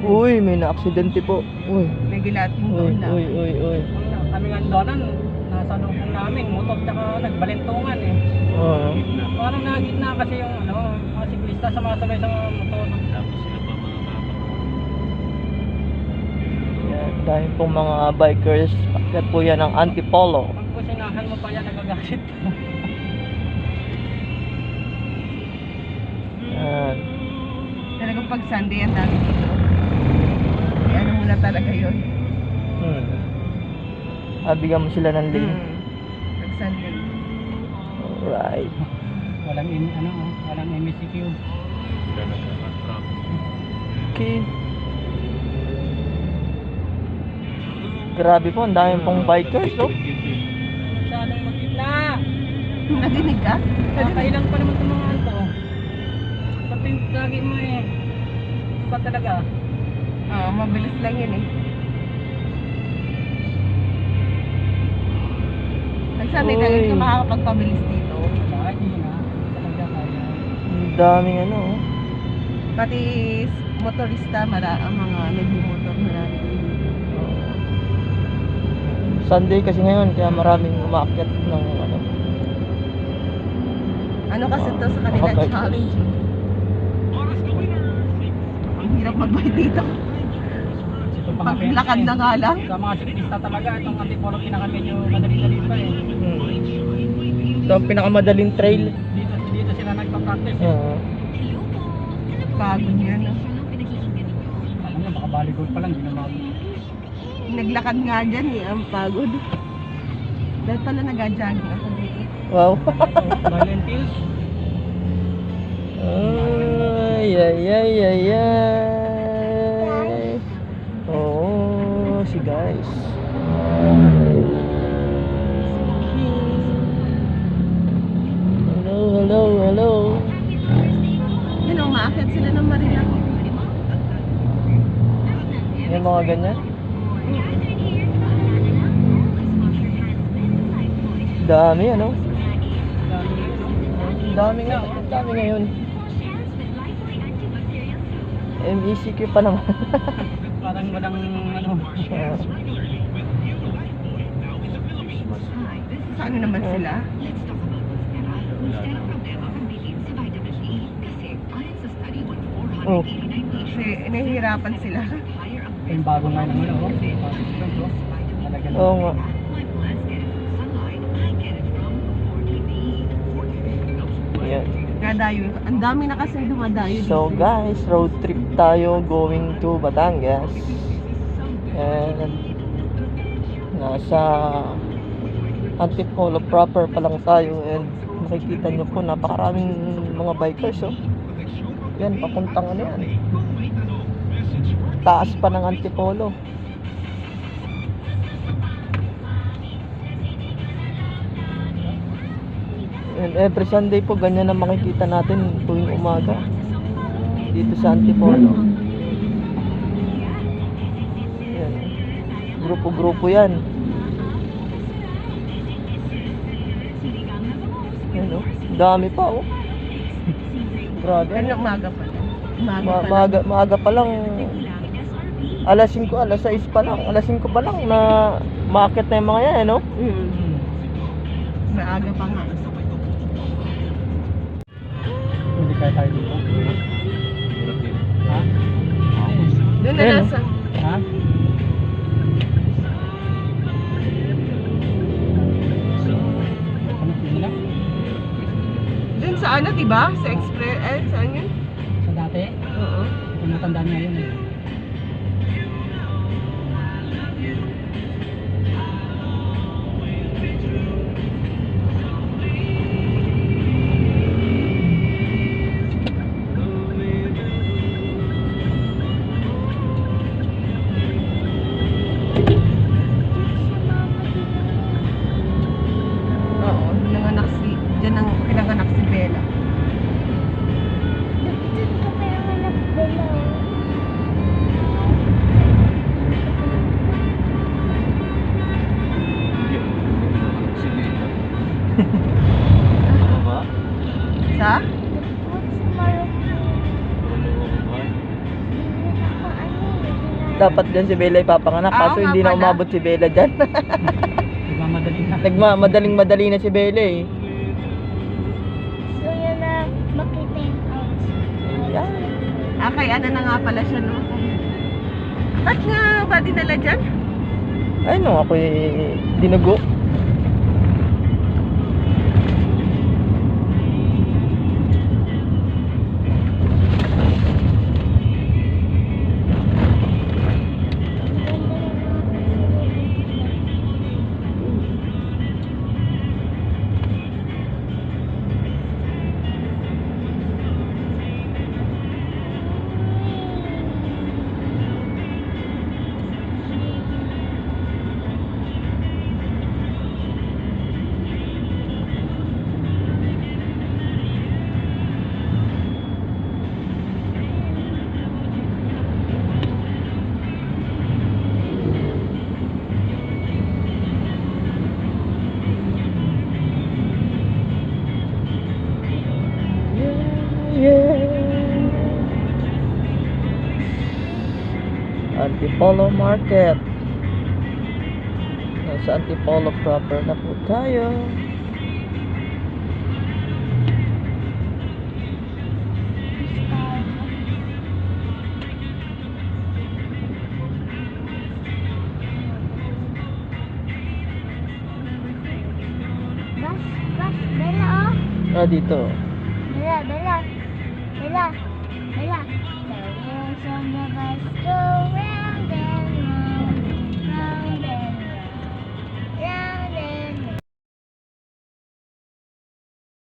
Uy, may na-aksidente po. Uy. May gilating Uy, doon na. uy. Kami nga doon, nasa lubong namin, motor tsaka nagbalentungan eh. Oo. Parang nagitna kasi yung mga siklista sumasabay sa motor. Tapos sila pa mga kapatid. Yan, dahil pong mga bikers, akyat po yan ang Antipolo. Pag kusinahan mo pa yan, nagagalit. Yan. Talagang pag Sunday ang dami dito. Eh, ano muna talaga yun? Bigyan mo sila ng lane. Pag Sunday. Alright. Walang MCQ. Okay. Grabe po, ang dami pong bikers, no? Masyadong magkitna. Nadinig ka? Nakailang pa naman itong mga to. Pati lagi mo eh. Iba talaga. Oo, mabilis lang yun eh. Pag Sunday talaga hindi ka makakapagpabilis dito. Bakit yun na? Talaga kaya. Ang daming ano, oh. Pati motorista, ang mga nagmumotor marami din dito. Sunday kasi ngayon, kaya maraming umaakyat ng ano. Ano kasi to sa kanila Okay. challenge. Ang hirap mag-bike dito. Ito pa nga Paglakad na nga lang. Sa mga siklista talaga, itong Antipolo pinaka-medyo madali-dali pa eh. Ito ang pinakamadaling trail. Dito sila nagpa-practice eh. Pagod yan. No? Ano nga, baka volleyball pa lang, di na Naglakad nga dyan eh, ang pagod. Dahil pala nag-jogging ako dito. Wow. Violent Hills. Ay. Oh, si guys. Hello. Yun o, maakyat sila ng Marina. Yung mga ganyan. Dami ano? Dami ngayon. MECQ pa naman. Parang walang ano. Saan naman sila? Oh. Kasi nahihirapan sila. Yung bago nga naman ako. Oo nga. Yan. Nadayo. Ang dami na kasi dumadayo dito. So guys, road trip tayo going to Batangas. And nasa Antipolo proper pa lang tayo, and makikita nyo po napakaraming mga bikers, oh. Yan, papuntang ano yan, taas pa ng Antipolo. And every Sunday po ganyan ang makikita natin tuwing umaga dito sa Antipolo. Yan. Grupo-grupo yan. Yan, oh. Dami pa, oh. Grabe. Ano, umaga pa lang. Maaga pa lang. Alas 5, alas 6 pa lang. Alas 5 pa lang na maakyat na yung mga yan, no? Maaga pa nga. Hindi kaya tayo dito. Ha? Doon na Ayun, nasa. Ha? Ano sila? Doon sa ano, diba? Sa Express, saan yun? Sa dati? Oo. Kung natandaan niya yun eh. Oo, dyan ang pinanganak si Bella. Sa? Dapat dyan si Bella ipapanganak. Oo Kaso nga hindi na pala. umabot si Bella dyan. Nagmamadali na. Madaling-madali na si Bella eh. Gusto niya na makita yung outside. Yan. Kay ano na nga pala siya, no? Ba't nga ba dinala dyan? Ay no, ako dinugo. Antipolo Market. Nasa Antipolo proper na po tayo. Bas, Bella, oh. Ah, dito. Bella, Bella. Bella. Bella. The wheels on the bus go round and